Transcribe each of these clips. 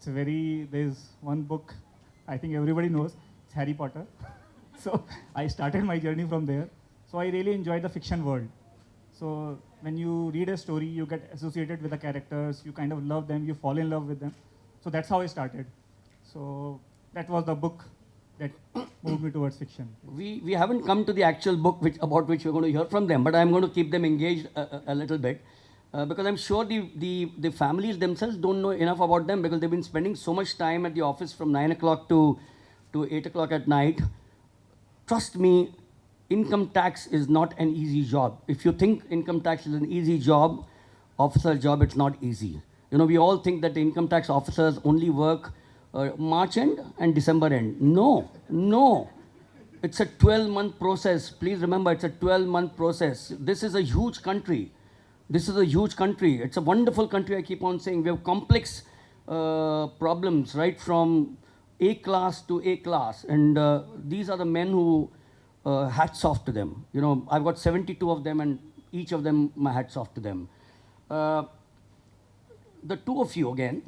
There's one book I think everybody knows, it's Harry Potter. So I started my journey from there. So I really enjoy the fiction world. So when you read a story, you get associated with the characters, you kind of love them, you fall in love with them. So that's how I started. So that was the book that moved me towards fiction. We haven't come to the actual book about which we're going to hear from them, but I'm going to keep them engaged a little bit because I'm sure the families themselves don't know enough about them because they've been spending so much time at the office from 9 o'clock to 8 o'clock at night. Trust me, income tax is not an easy job. If you think income tax is an easy job, officer job, it's not easy. You know, we all think that the income tax officers only work March end and December end. No, no. It's a 12-month process. Please remember, it's a 12-month process. This is a huge country. This is a huge country. It's a wonderful country, I keep on saying. We have complex problems, right from A class to A class. And these are the men who, hats off to them. You know, I've got 72 of them, and each of them, my hats off to them. The two of you again,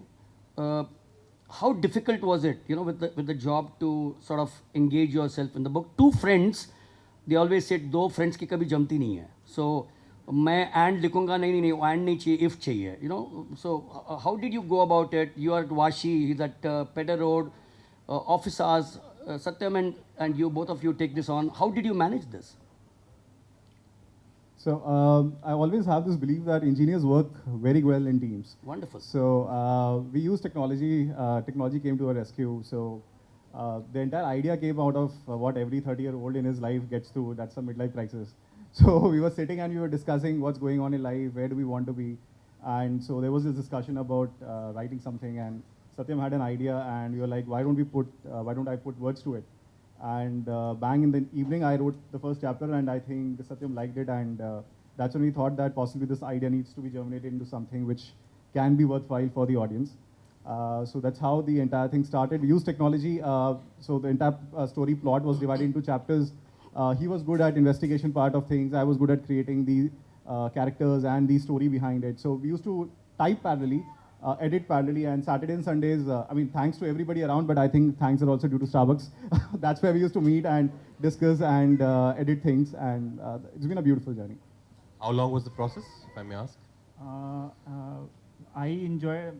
how difficult was it, you know, with the job to sort of engage yourself in the book? Two friends, they always said, दो friends की कभी जमती नहीं है. So मैं and लिखूंगा नहीं and नहीं चाहिए, if चाहिए, you know. So how did you go about it? You are at Vashi, he's at Pedder Road, office hours. Satyam and you, both of you take this on. How did you manage this? So I always have this belief that engineers work very well in teams. Wonderful. So we use technology. Technology came to our rescue. So the entire idea came out of what every 30-year-old in his life gets through. That's a midlife crisis. So we were sitting and we were discussing what's going on in life, where do we want to be, and so there was this discussion about writing something. And Satyam had an idea, and we were like, why don't I put words to it? And bang, in the evening, I wrote the first chapter, and I think Satyam liked it, and that's when we thought that possibly this idea needs to be germinated into something which can be worthwhile for the audience. So that's how the entire thing started. We used technology, so the entire story plot was divided into chapters. He was good at investigation part of things. I was good at creating the characters and the story behind it. So we used to type parallelly, edit parallelly, and Saturday and Sundays, I mean, thanks to everybody around, but I think thanks are also due to Starbucks. That's where we used to meet and discuss and edit things, and it's been a beautiful journey. How long was the process, if I may ask? I enjoy,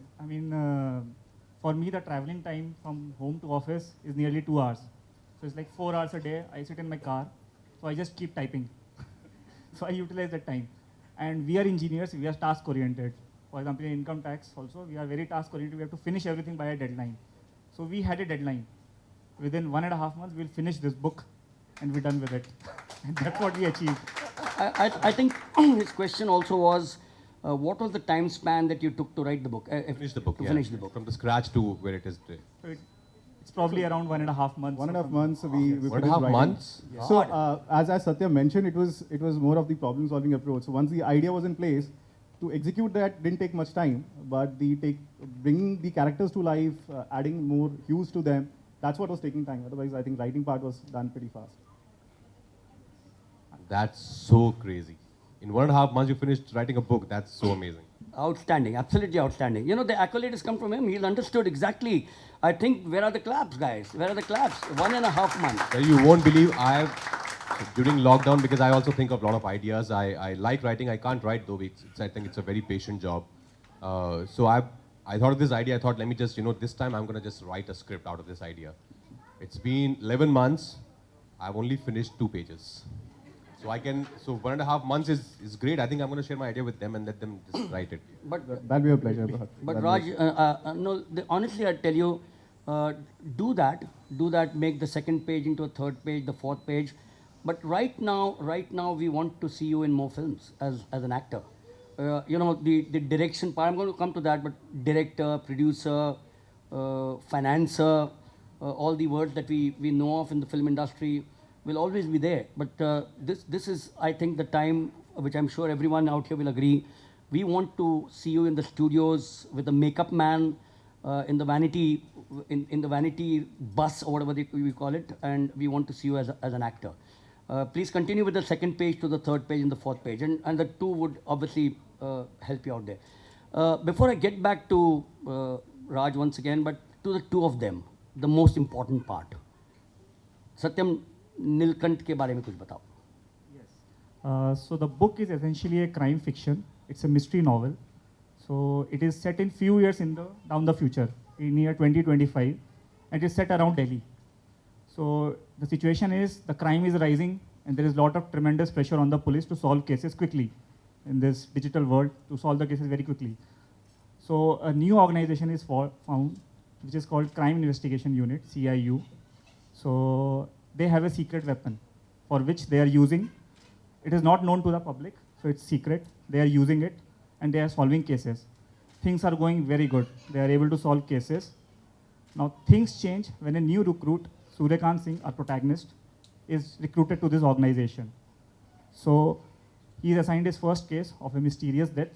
for me, the traveling time from home to office is nearly 2 hours. So it's like 4 hours a day. I sit in my car, so I just keep typing. So I utilize that time. And we are engineers, we are task oriented. For example, in income tax also, we are very task oriented. We have to finish everything by a deadline. So we had a deadline. Within 1.5 months, we'll finish this book and we're done with it. And that's what we achieved. I think his question also was, what was the time span that you took to write the book? Finish the book, to yeah. finish the book. From the scratch to where it is today. So it's probably around 1.5 months. 1.5 months we 1.5 finished writing. months? Yeah. So as Satya mentioned, it was more of the problem solving approach. So once the idea was in place, to execute that didn't take much time, but bringing the characters to life, adding more hues to them, that's what was taking time. Otherwise, I think writing part was done pretty fast. That's so crazy. In 1.5 months, you finished writing a book. That's so amazing. Outstanding, absolutely outstanding. You know, the accolade has come from him. He's understood exactly. I think, where are the claps, guys? Where are the claps? 1.5 months. Well, you won't believe during lockdown, because I also think of a lot of ideas. I like writing. I can't write though. I think it's a very patient job. So I thought of this idea. I thought, let me just, this time I'm going to just write a script out of this idea. It's been 11 months. I've only finished 2 pages. So 1.5 months is great. I think I'm going to share my idea with them and let them just write it. That'll be a pleasure. But Raj, honestly, I tell you, do that, make the second page into a third page, the fourth page. But right now, we want to see you in more films as an actor. The direction part, I'm going to come to that, but director, producer, financer, all the words that we know of in the film industry will always be there. But this is, I think, the time which I'm sure everyone out here will agree. We want to see you in the studios with a makeup man, in the vanity bus or whatever we call it, and we want to see you as an actor. Please continue with the second page to the third page and the fourth page, and the two would obviously help you out there. Before I get back to Raj once again, but to the two of them, the most important part. Satyam, Nilkant के बारे में कुछ बताओ. So the book is essentially a crime fiction. It's a mystery novel. So it is set in few years down the future, in year 2025, and it is set around Delhi. So the situation is the crime is rising, and there is a lot of tremendous pressure on the police to solve cases quickly in this digital world, to solve the cases very quickly. So a new organization is found, which is called Crime Investigation Unit, CIU. So they have a secret weapon for which they are using. It is not known to the public, so it's secret. They are using it, and they are solving cases. Things are going very good. They are able to solve cases. Now things change when a new recruit, Suryakant Singh, our protagonist, is recruited to this organization. So he is assigned his first case of a mysterious death.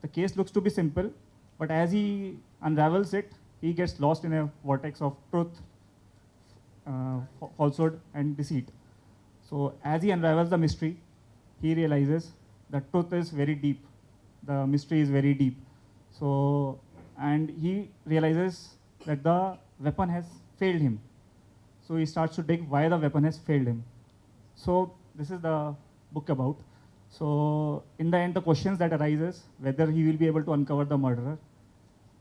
The case looks to be simple, but as he unravels it, he gets lost in a vortex of truth, falsehood, and deceit. So as he unravels the mystery, he realizes the truth is very deep. The mystery is very deep. So, and he realizes that the weapon has failed him. So he starts to dig why the weapon has failed him. So this is the book about. So in the end, the questions that arises, whether he will be able to uncover the murderer,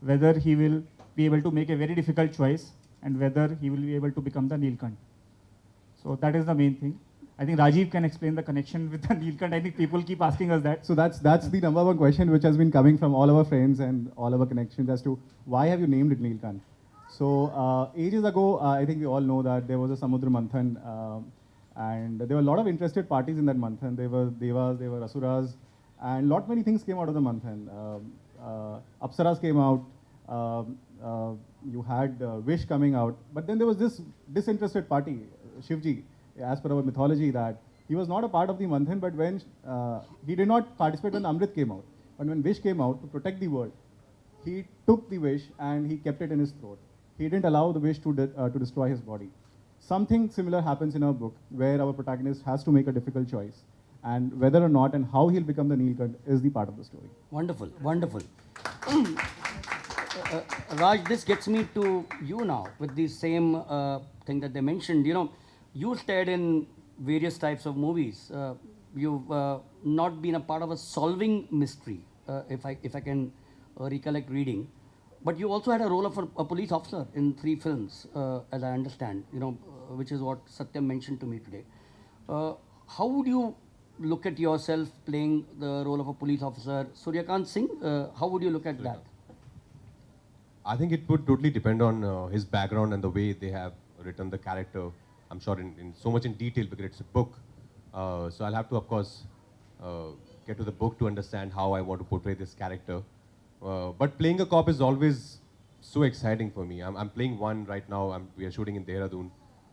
whether he will be able to make a very difficult choice, and whether he will be able to become the Nilkant. So that is the main thing. I think Rajiv can explain the connection with the Nilkant. I think people keep asking us that. So that's the number one question which has been coming from all our friends and all our connections as to why have you named it Nilkant? So ages ago, I think we all know that there was a Samudra Manthan, and there were a lot of interested parties in that Manthan. There were Devas, there were Asuras, and many things came out of the Manthan. Apsaras came out. You had Wish coming out, but then there was this disinterested party, Shivji, as per our mythology, that he was not a part of the Manthan, but when he did not participate when Amrit came out. But when Wish came out to protect the world, he took the wish and he kept it in his throat. He didn't allow the wish to destroy his body. Something similar happens in our book, where our protagonist has to make a difficult choice, and whether or not and how he'll become the Nilkant is the part of the story. Wonderful, wonderful. Raj, this gets me to you now with the same thing that they mentioned. You know, you starred in various types of movies. You've not been a part of a solving mystery, if I can recollect reading. But you also had a role of a police officer in 3 films, as I understand, you know, which is what Satyam mentioned to me today. How would you look at yourself playing the role of a police officer? Suryakant Singh, how would you look at that? I think it would totally depend on his background and the way they have written the character. I'm sure in so much in detail because it's a book. So I'll have to, of course, get to the book to understand how I want to portray this character. But playing a cop is always so exciting for me. I'm playing one right now. We are shooting in Dehradun.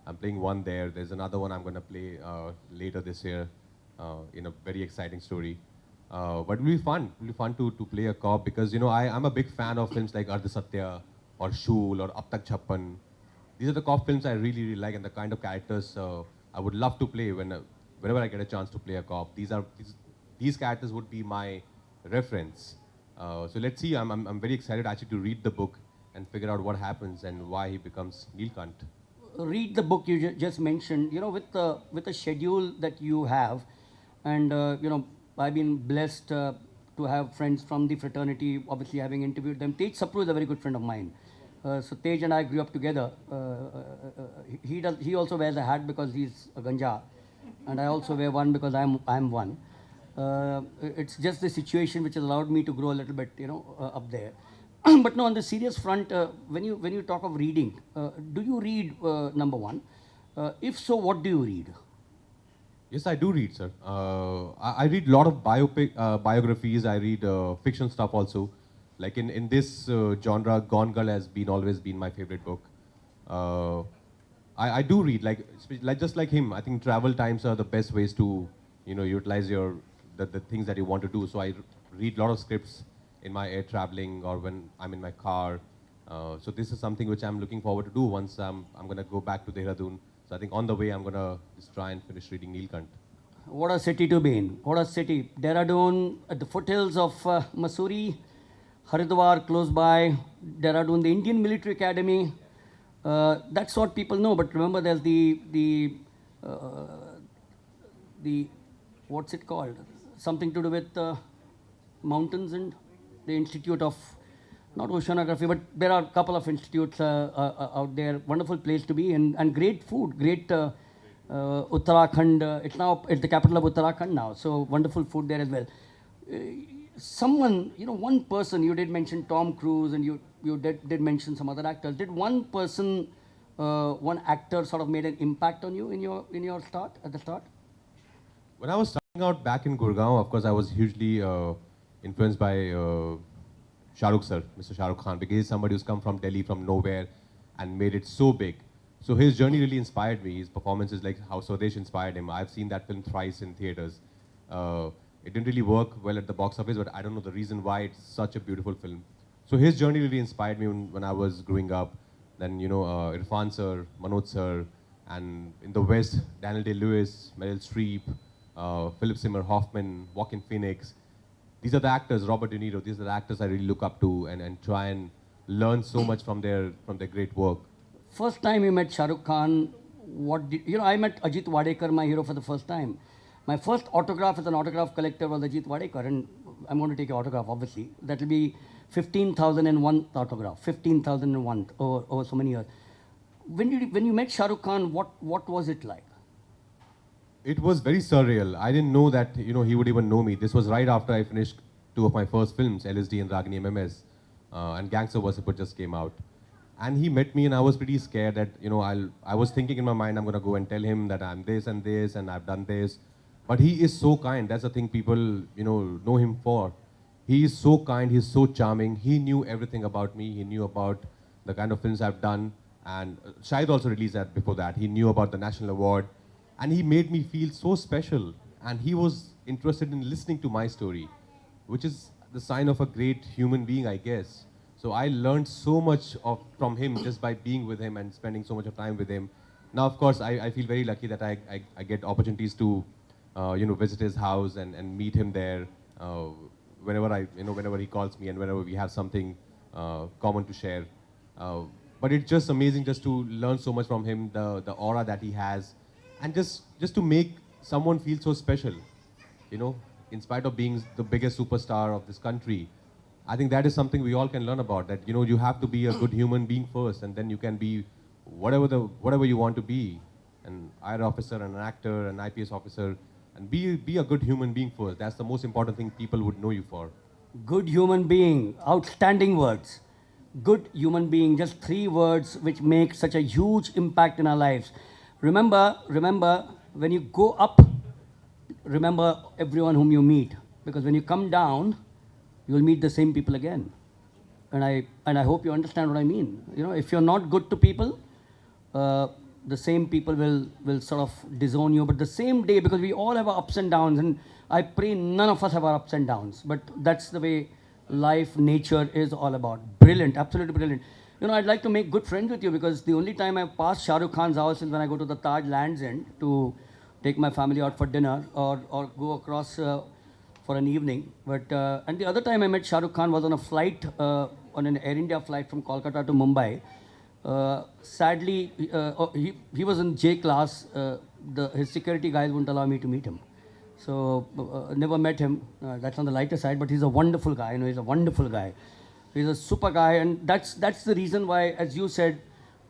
I'm playing one there. There's another one I'm going to play later this year in a very exciting story. But it will be fun. It will be fun to play a cop because, you know, I'm a big fan of films like Ardha Satya or Shool or Ab Tak Chhappan. These are the cop films I really, really like and the kind of characters I would love to play whenever I get a chance to play a cop. These characters would be my reference. So let's see. I'm very excited actually to read the book and figure out what happens and why he becomes Nilkant. Read the book you just mentioned. You know, with the schedule that you have, and you know, I've been blessed to have friends from the fraternity. Obviously, having interviewed them, Tej Sapru is a very good friend of mine. So Tej and I grew up together. He also wears a hat because he's a ganja, and I also wear one because I'm one. It's just the situation which has allowed me to grow a little bit, you know, up there. But no, on the serious front, when you talk of reading, do you read, number one? If so, what do you read? Yes, I do read, sir. I read a lot of biographies. I read fiction stuff also. Like in this genre, Gone Girl has always been my favorite book. I do read, like just like him. I think travel times are the best ways to, you know, utilize the things that you want to do. So I read a lot of scripts in my air traveling or when I'm in my car. So this is something which I'm looking forward to do once I'm going to go back to Dehradun. So I think on the way I'm going to just try and finish reading Nilkant. What a city to be in. What a city. Dehradun, at the foothills of Mussoorie. Haridwar close by, Dehradun, the Indian Military Academy. That's what people know. But remember, there's the what's it called? Something to do with mountains and the Institute of, not oceanography, but there are a couple of institutes out there. Wonderful place to be, and great food, great Uttarakhand. It's the capital of Uttarakhand now, so wonderful food there as well. Someone, one person, you did mention Tom Cruise, and you did mention some other actors. Did one person, one actor, sort of made an impact on you in your start at the start? When I was starting out back in Gurgaon, of course, I was hugely influenced by Shah Rukh sir, Mr. Shah Rukh Khan, because he's somebody who's come from Delhi, from nowhere, and made it so big. So his journey really inspired me. His performance is like how Swadesh inspired him. I've seen that film thrice in theaters. It didn't really work well at the box office, but I don't know the reason why. It's such a beautiful film. So his journey really inspired me when I was growing up. Then, Irfan sir, Manoj sir, and in the West, Daniel Day-Lewis, Meryl Streep, Philip Seymour Hoffman, Joaquin Phoenix. These are the actors, Robert De Niro, these are the actors I really look up to and try and learn so much from their great work. First time you met Shah Rukh Khan, I met Ajit Wadekar, my hero, for the first time. My first autograph as an autograph collector was Ajit Wadekar, and I'm going to take your autograph, obviously. That will be 15,001 autograph, 15,001 over so many years. When you met Shah Rukh Khan, what was it like? It was very surreal. I didn't know that he would even know me. This was right after I finished two of my first films, LSD and Ragini MMS, and Gangster Vassipur just came out. And he met me, and I was pretty scared that I was thinking in my mind, I'm gonna go and tell him that I'm this and this and I've done this. But he is so kind. That's the thing people know him for. He is so kind. He's so charming. He knew everything about me. He knew about the kind of films I've done. And Shahid also released that before that. He knew about the national award. And he made me feel so special. And he was interested in listening to my story, which is the sign of a great human being, I guess. So I learned so much from him just by being with him and spending so much of time with him. Now, of course, I feel very lucky that I get opportunities to, visit his house and meet him there whenever he calls me and whenever we have something common to share. But it's just amazing just to learn so much from him, the aura that he has, and just to make someone feel so special, in spite of being the biggest superstar of this country. I think that is something we all can learn about, that, you have to be a good human being first, and then you can be whatever you want to be, an IR officer, an actor, an IPS officer, and be a good human being first. That's the most important thing people would know you for. Good human being, outstanding words. Good human being, just 3 words which make such a huge impact in our lives. Remember, when you go up, remember everyone whom you meet, because when you come down, you will meet the same people again. And I hope you understand what I mean. If you're not good to people, the same people will sort of disown you. But the same day, because we all have our ups and downs, and I pray none of us have our ups and downs. But that's the way life, nature is all about. Brilliant, absolutely brilliant. I'd like to make good friends with you, because the only time I pass Shah Rukh Khan's house is when I go to the Taj Lands End to take my family out for dinner or go across for an evening. But and the other time I met Shah Rukh Khan was on a flight, on an Air India flight from Kolkata to Mumbai. Sadly, he was in J class. His security guys wouldn't allow me to meet him. So never met him. That's on the lighter side, but he's a wonderful guy. He's a wonderful guy. He's a super guy, and that's the reason why, as you said,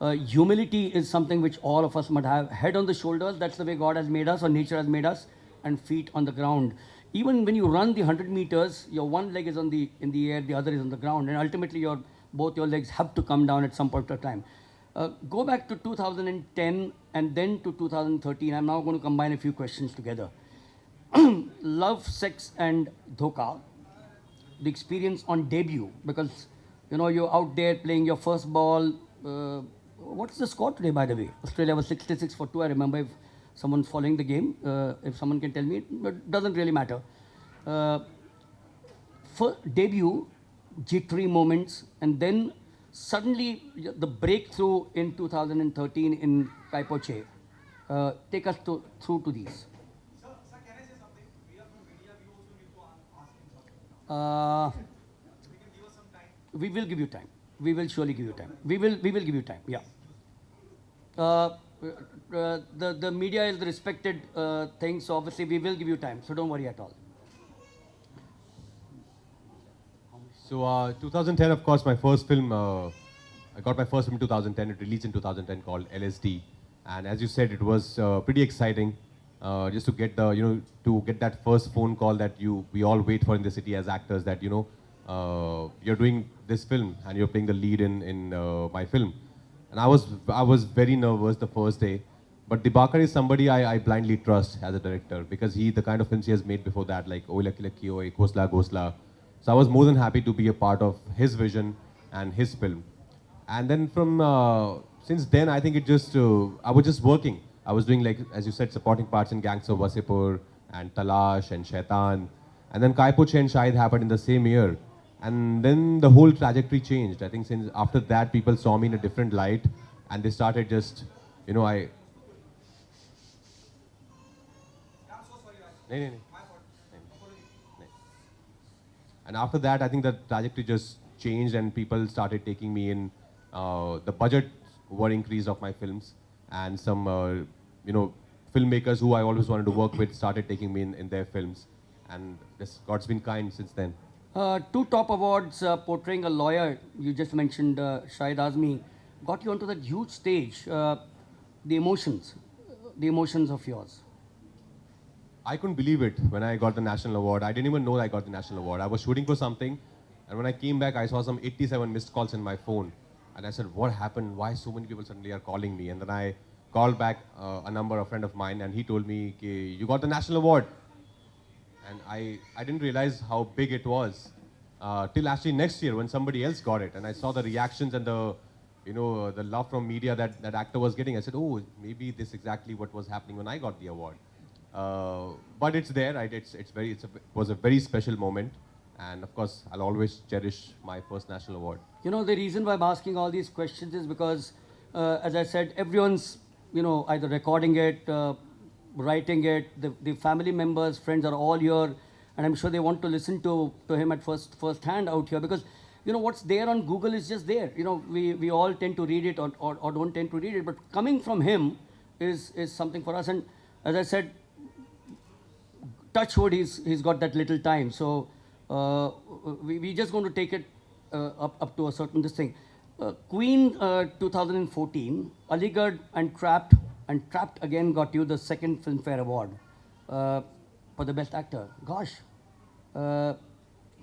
humility is something which all of us must have. Head on the shoulders, that's the way God has made us, or nature has made us, and feet on the ground. Even when you run the 100 meters, your one leg is in the air, the other is on the ground, and ultimately both your legs have to come down at some point of time. Go back to 2010 and then to 2013. I'm now going to combine a few questions together. Love, Sex and Dhoka, the experience on debut, because you're out there playing your first ball. What's the score today, by the way? Australia was 66 for 2. I remember, if someone's following the game, if someone can tell me, but it doesn't really matter. For debut, jittery moments, and then suddenly the breakthrough in 2013 in Kai Po Che. Take us through to these. Sir, can I say something? We are from media, we also need to ask him something. Uh, We can give us some We will give you time. We will surely give you time. We will give you time. Yeah. The media is the respected thing, so obviously we will give you time. So don't worry at all. So 2010, of course, my first film. I got my first film in 2010. It released in 2010 called LSD, and as you said, it was pretty exciting. Just to get the to get that first phone call that we all wait for in the city as actors, that you're doing this film and you're playing the lead in my film. And I was very nervous the first day. But Dibakar is somebody I blindly trust as a director, because the kind of films he has made before that, like Oye Lucky Lucky, Oye Ghosla Ghosla. So I was more than happy to be a part of his vision and his film. And then from since then, I think I was just working. I was doing, like as you said, supporting parts in Gangs of Wasseypur and Talash and Shaitan. And then Kai Po Che and Shahid happened in the same year. And then the whole trajectory changed. I think since after that, people saw me in a different light, and they started just, I. नहीं, नहीं, नहीं. And after that, I think the trajectory just changed, and people started taking me in. The budget were increased of my films, and some, filmmakers who I always wanted to work with started taking me in their films, and God's been kind since then. Two top awards portraying a lawyer, you just mentioned Shahid Azmi, got you onto that huge stage. The emotions of yours. I couldn't believe it when I got the national award. I didn't even know I got the national award. I was shooting for something, and when I came back, I saw some 87 missed calls in my phone. And I said, what happened? Why so many people suddenly are calling me? And then I called back a friend of mine, and he told me, you got the national award. And I didn't realize how big it was till actually next year when somebody else got it. And I saw the reactions and the love from media that actor was getting. I said, oh, maybe this is exactly what was happening when I got the award. But it's there, right? It was a very special moment. And of course, I'll always cherish my first national award. The reason why I'm asking all these questions is because, as I said, everyone's, either recording it, writing it, the family members, friends are all here, and I'm sure they want to listen to him at first hand out here, because, what's there on Google is just there. We all tend to read it or don't tend to read it, but coming from him is something for us. And as I said, touch wood, he's got that little time. So we just going to take it up to a certain this thing. Queen 2014, Aligarh and Trapped again got you the second Filmfare Award for the best actor. Gosh,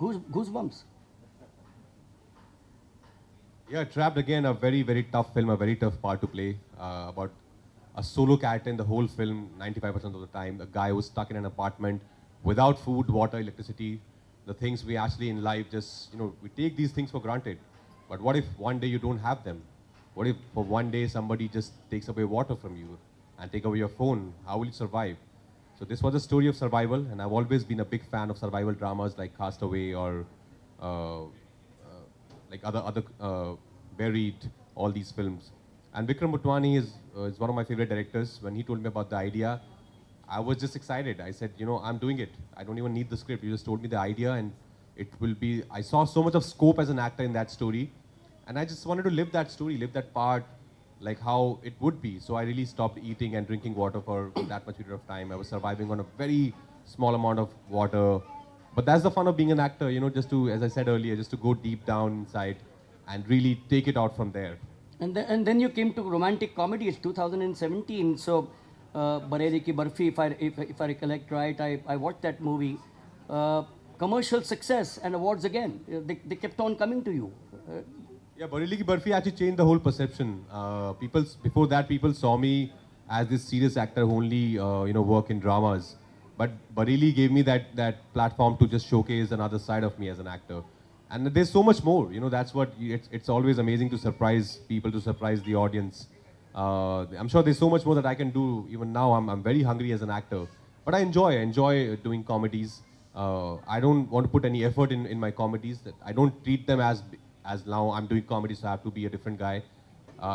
goosebumps. Yeah, Trapped again, a very, very tough film, a very tough part to play. About a solo character in the whole film, 95% of the time. A guy who's stuck in an apartment without food, water, electricity. The things we actually in life just, we take these things for granted. But what if one day you don't have them? What if for one day somebody just takes away water from you and take away your phone? How will you survive? So this was a story of survival, and I've always been a big fan of survival dramas like Castaway or like other Buried, all these films. And Vikram Motwani is one of my favorite directors. When he told me about the idea, I was just excited. I said, I'm doing it. I don't even need the script. You just told me the idea, and it will be. I saw so much of scope as an actor in that story, and I just wanted to live that story, live that part, like how it would be. So I really stopped eating and drinking water for that much period of time. I was surviving on a very small amount of water. But that's the fun of being an actor, just to, as I said earlier, just to go deep down inside and really take it out from there. And then you came to romantic comedies, 2017. So, Bareilly Ki Barfi, if I recollect right, I watched that movie. Commercial success and awards again. They kept on coming to you. Yeah, Bareilly Ki Barfi actually changed the whole perception. Before that, people saw me as this serious actor who only work in dramas. But Bareilly gave me that platform to just showcase another side of me as an actor. And there's so much more. That's what it's always amazing to surprise people, to surprise the audience. I'm sure there's so much more that I can do. Even now, I'm very hungry as an actor. But I enjoy doing comedies. I don't want to put any effort in my comedies. I don't treat them as now I'm doing comedy, so I have to be a different guy.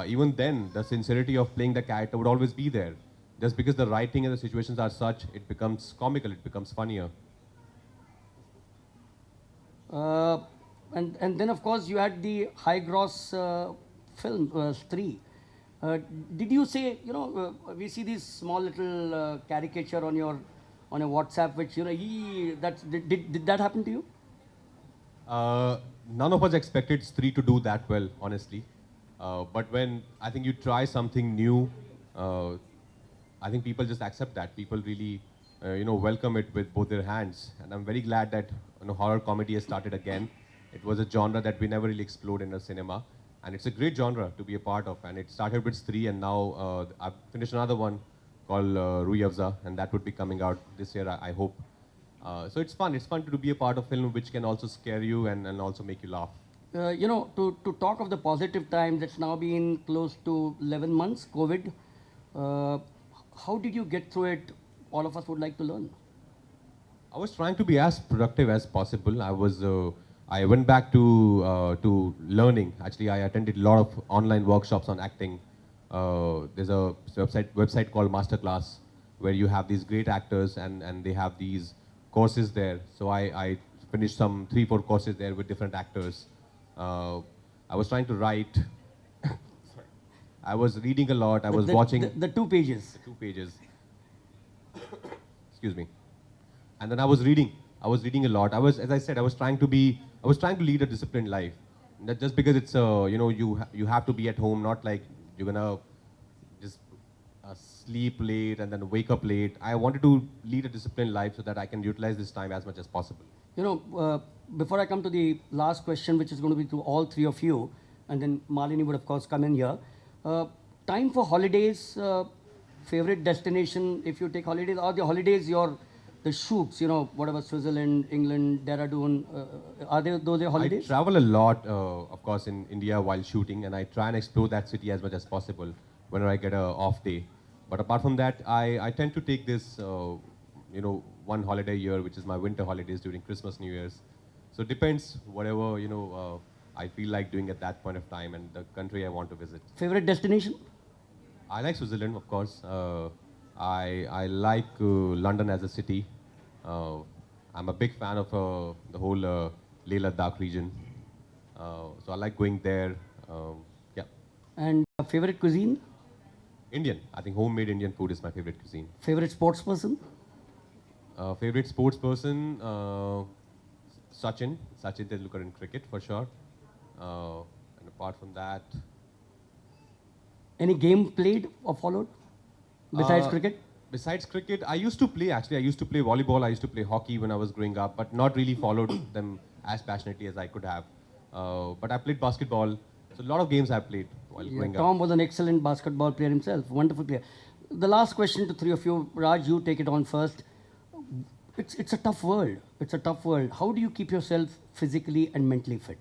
Even then, the sincerity of playing the character would always be there. Just because the writing and the situations are such, it becomes comical, it becomes funnier. and then of course you had the high gross film Stree. Did you say, we see these small little caricature on your WhatsApp, which did that happen to you? None of us expected Stree to do that well, honestly. But when I think you try something new, I think people just accept that. People really, welcome it with both their hands. And I'm very glad that horror comedy has started again. It was a genre that we never really explored in the cinema, and it's a great genre to be a part of. And it started with Stree, and now I've finished another one called Rui Afza, and that would be coming out this year, I hope. So it's fun. It's fun to be a part of film which can also scare you and also make you laugh. To talk of the positive times, it's now been close to 11 months, COVID. How did you get through it? All of us would like to learn. I was trying to be as productive as possible. I went back to learning. Actually, I attended a lot of online workshops on acting. There's a website called Masterclass where you have these great actors and they have these courses there. So I finished some 3-4 courses there with different actors. I was trying to write. Sorry. I was reading a lot. I was watching the 2 pages. the 2 pages. Excuse me. And then I was reading. I was reading a lot. As I said, I was trying to lead a disciplined life. That just because it's you have to be at home, not like you're gonna just sleep late and then wake up late. I wanted to lead a disciplined life so that I can utilize this time as much as possible. Before I come to the last question, which is going to be to all 3 of you, and then Malini would of course come in here. Time for holidays, favorite destination if you take holidays, or the holidays the shoots, whatever, Switzerland, England, Dehradun, are those your holidays? I travel a lot, of course, in India while shooting, and I try and explore that city as much as possible whenever I get an off day. But apart from that, I tend to take this, one holiday a year, which is my winter holidays during Christmas, New Year's. So it depends, whatever, I feel like doing at that point of time and the country I want to visit. Favorite destination? I like Switzerland, of course. I like London as a city. I'm a big fan of the whole Leh Ladakh region. So I like going there. Yeah. And favorite cuisine? Indian. I think homemade Indian food is my favorite cuisine. Favorite sports person? Favorite sports person? Sachin Tendulkar in cricket for sure. And apart from that, any game played or followed besides cricket? Besides cricket, I used to play volleyball, I used to play hockey when I was growing up, but not really followed them as passionately as I could have. But I played basketball, so a lot of games I played while growing up. Tom was an excellent basketball player himself, wonderful player. The last question to 3 of you, Raj, you take it on first. It's a tough world. It's a tough world. How do you keep yourself physically and mentally fit?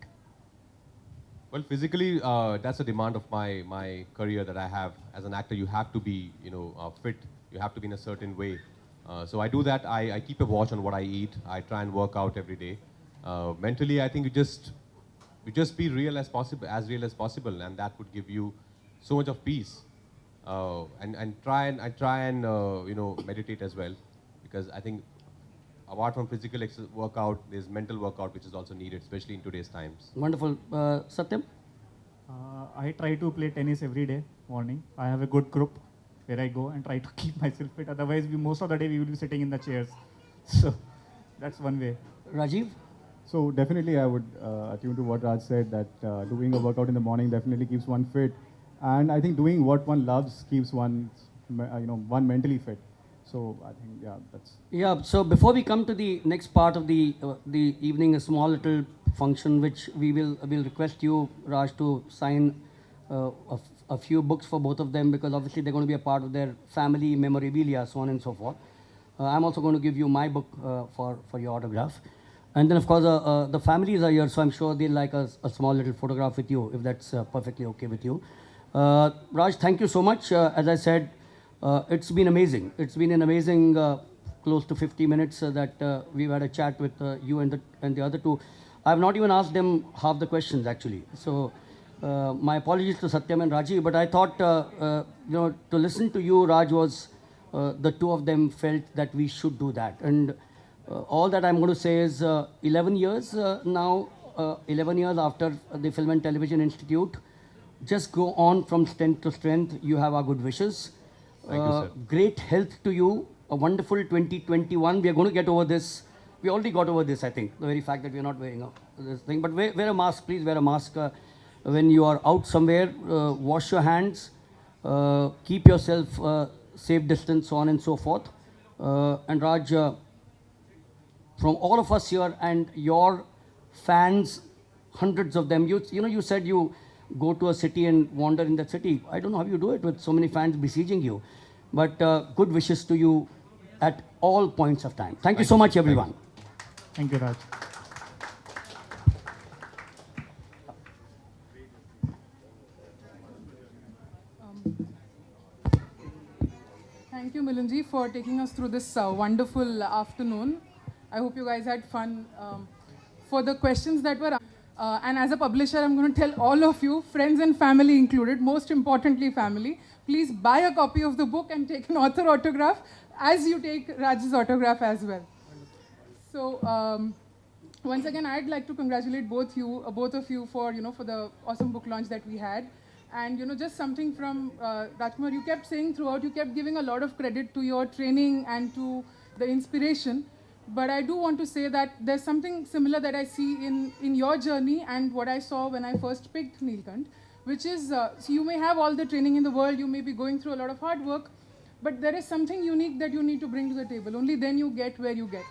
Well, physically, that's a demand of my career that I have. As an actor, you have to be, fit. You have to be in a certain way. So I do that. I keep a watch on what I eat. I try and work out every day. Mentally, I think you just be real as possible, and that would give you so much of peace. And I try and meditate as well, because I think apart from physical workout, there's mental workout which is also needed, especially in today's times. Wonderful. Satyam? I try to play tennis every day morning. I have a good group where I go and try to keep myself fit. Otherwise, most of the day we will be sitting in the chairs. So that's one way. Rajiv? So definitely I would attune to what Raj said, that doing a workout in the morning definitely keeps one fit. And I think doing what one loves keeps one mentally fit. So I think, that's... Yeah, so before we come to the next part of the evening, a small little function which we'll request you, Raj, to sign a few books for both of them, because obviously they're going to be a part of their family memorabilia, so on and so forth. I'm also going to give you my book for your autograph. And then, of course, the families are here, so I'm sure they'll like a small little photograph with you, if that's perfectly okay with you. Raj, thank you so much. As I said, it's been amazing. It's been an amazing close to 50 minutes that we've had a chat with you and the other two. I've not even asked them half the questions, actually. So my apologies to Satyam and Rajiv, but I thought, to listen to you, Raj, was the two of them felt that we should do that. And all that I'm going to say is 11 years now 11 years after the Film and Television Institute. Just go on from strength to strength. You have our good wishes. Thank you, sir. Great health to you. A wonderful 2021. We are going to get over this. We already got over this, I think. The very fact that we are not wearing this thing. But wear a mask, please. Wear a mask when you are out somewhere. Wash your hands. Keep yourself safe distance, so on and so forth. And Raj, from all of us here and your fans, hundreds of them. You know, you said you go to a city and wander in that city. I don't know how you do it with so many fans besieging you. But good wishes to you at all points of time. Thank you so much, everyone. Thank you, Raj. Thank you, Milanji, for taking us through this wonderful afternoon. I hope you guys had fun. For the questions that were and as a publisher, I'm going to tell all of you, friends and family included, most importantly family, please buy a copy of the book and take an author autograph as you take Raj's autograph as well. So once again, I'd like to congratulate both of you for for the awesome book launch that we had. And just something from Rajkumar, you kept saying throughout, you kept giving a lot of credit to your training and to the inspiration. But I do want to say that there's something similar that I see in your journey and what I saw when I first picked Neelkant, which is, so you may have all the training in the world, you may be going through a lot of hard work, but there is something unique that you need to bring to the table. Only then you get where you get.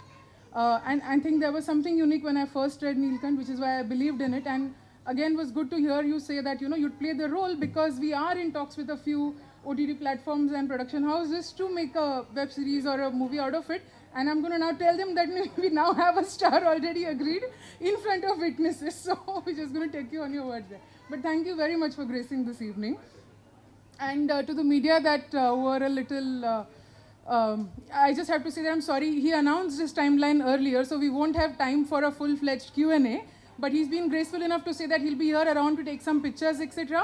And I think there was something unique when I first read Neelkant, which is why I believed in it. And again, was good to hear you say that, you'd play the role, because we are in talks with a few OTT platforms and production houses to make a web series or a movie out of it. And I'm going to now tell them that we now have a star already agreed in front of witnesses. So we're just going to take you on your word there. But thank you very much for gracing this evening. And to the media that were a little... I just have to say that I'm sorry. He announced his timeline earlier, so we won't have time for a full-fledged Q&A. But he's been graceful enough to say that he'll be here around to take some pictures, etc.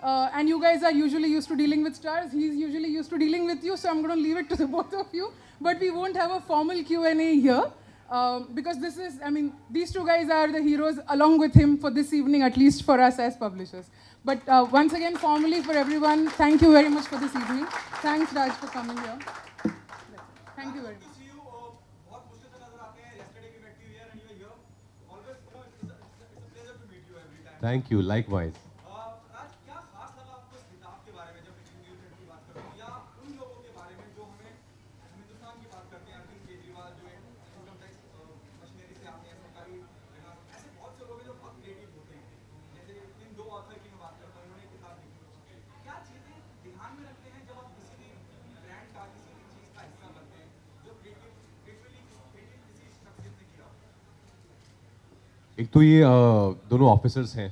And you guys are usually used to dealing with stars. He's usually used to dealing with you, so I'm going to leave it to the both of you. But we won't have a formal Q&A here because this is, these two guys are the heroes along with him for this evening, at least for us as publishers. But once again, formally for everyone, thank you very much for this evening. Thanks, Raj, for coming here. Thank you very much. Thank you, likewise. एक तो ये दोनों officers हैं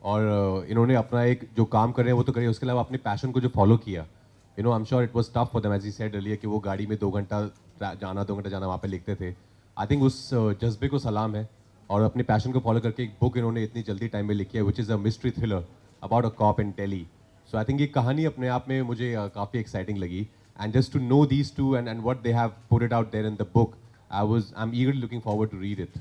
और इन्होंने अपना एक जो काम कर रहे हैं वो तो करे, उसके अलावा अपने पैशन को जो फॉलो किया, I am sure it was tough for them, as he said earlier कि वो गाड़ी में 2 घंटा जाना वहाँ पे लिखते थे. आई थिंक उस जज्बे को सलाम है और अपने पैशन को फॉलो करके एक बुक इन्होंने इतनी जल्दी टाइम में लिखी है, which is a mystery thriller about a cop in Delhi. So I think ये कहानी अपने आप में मुझे काफ़ी एक्साइटिंग लगी. And just to know these two and what they have put it out there in the book, I am eagerly looking forward to read it.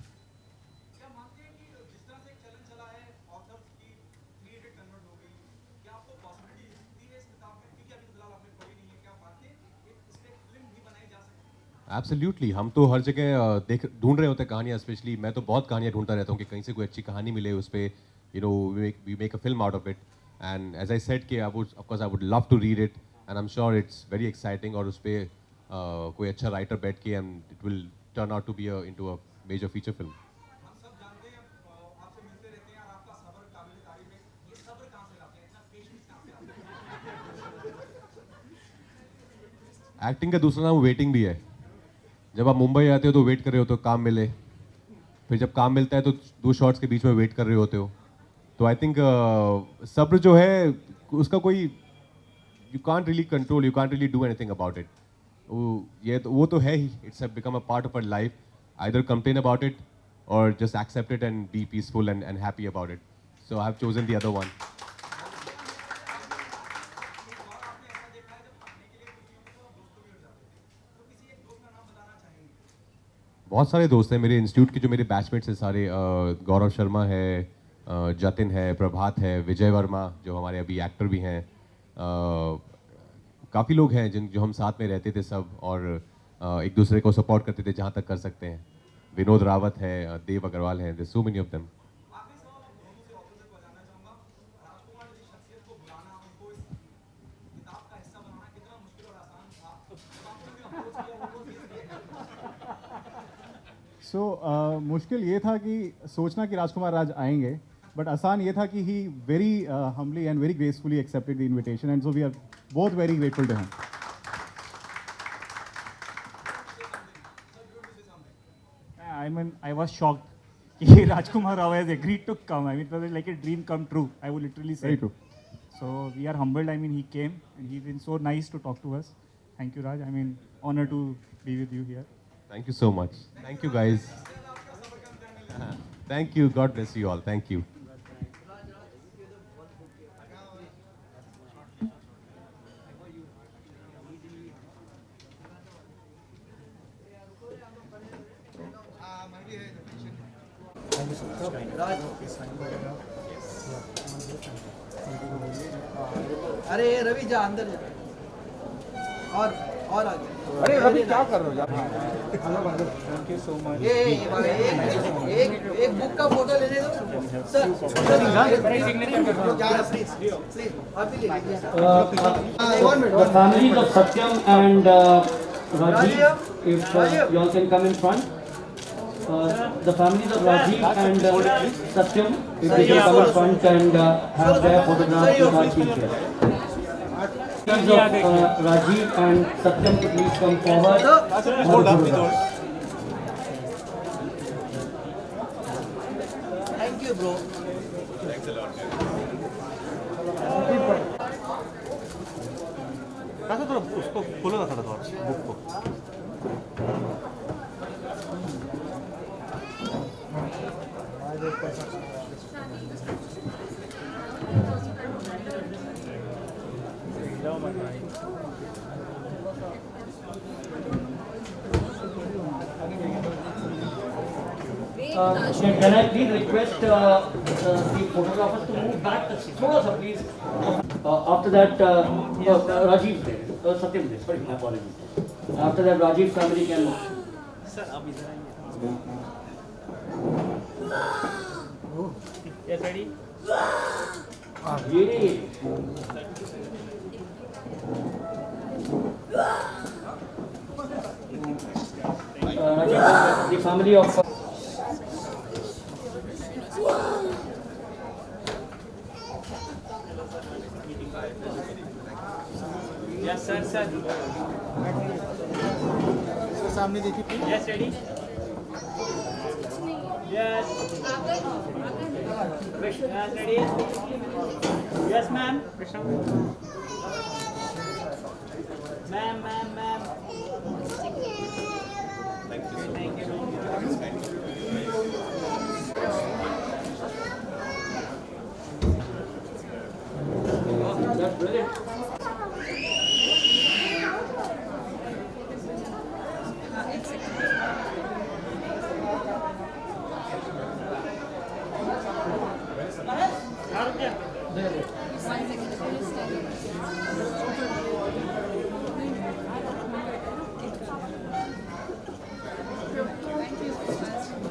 Absolutely, हम तो हर जगह ढूंढ रहे होते हैं कहानियाँ. स्पेशली मैं तो बहुत कहानियाँ ढूंढता रहता हूँ कि कहीं से कोई अच्छी कहानी मिले, उस पर we make a film out of it. And as I said कि I would love to read it and I am sure it's very exciting. और उस पर कोई अच्छा राइटर बैठ के and it will turn out to be into a major feature film. Acting का दूसरा नाम वेटिंग भी है. जब आप मुंबई आते हो तो वेट कर रहे होते हो काम मिले, फिर जब काम मिलता है तो 2 शॉट्स के बीच में वेट कर रहे होते हो. तो आई थिंक सब्र जो है उसका कोई, you can't really control, you can't really do anything about it. वो तो है ही, it's become a part of our life. Either complain about it और just accept it and be peaceful and happy about it. So I have chosen the other one. बहुत सारे दोस्त हैं मेरे इंस्टीट्यूट के, जो मेरे बैचमेट्स हैं सारे, गौरव शर्मा है, जतिन है, प्रभात है, विजय वर्मा जो हमारे अभी एक्टर भी हैं, काफ़ी लोग हैं जो हम साथ में रहते थे सब, और एक दूसरे को सपोर्ट करते थे जहाँ तक कर सकते हैं। विनोद रावत है, देव अग्रवाल हैं, there so many of them. So मुश्किल ये था कि सोचना कि राजकुमार राज आएंगे, बट आसान ये था कि he very humbly and very gracefully accepted the invitation, and so we are both very grateful to him. I mean, I was shocked. कि Rajkumar Rao has agreed to come. I mean, it was like a dream come true. I would literally say. Very true. So we are humbled. I mean, he came and he's been so nice to talk to us. Thank you, Raj. I mean, honor to be with you here. Thank you so much. Thank you, guys. Thank you. God bless you all. Thank you. अरे रवि जा अंदर जा और आगे अरे रवि क्या कर रहे हो यार? ये एक बुक का फोटो लेने दो सर प्लीज अभी ले लीजिए The families of Satyam and Rajiv, if you all can come in front. The families of Rajiv and Satyam, if they can come in front and have their photographs with our chief guest. Families of Rajiv and Satyam to please come forward. Thank you bro कैसे थोड़ा उसको खोलो ना थोड़ा book को. Can I please request the photographers to move back thoda sa please. After that, Rajiv there, Satyam there, sorry, my apologies. After that, Rajiv's family can. Sir, ab idhar aaiye. Yes, ready? Ye. Rajiv, the family of. Yes, sir, sir. सामने देखिए Yes, ready? Yes. Krishna, ready? Yes, ma'am. Krishna. Ma'am. Thank you. Thank you. That's brilliant.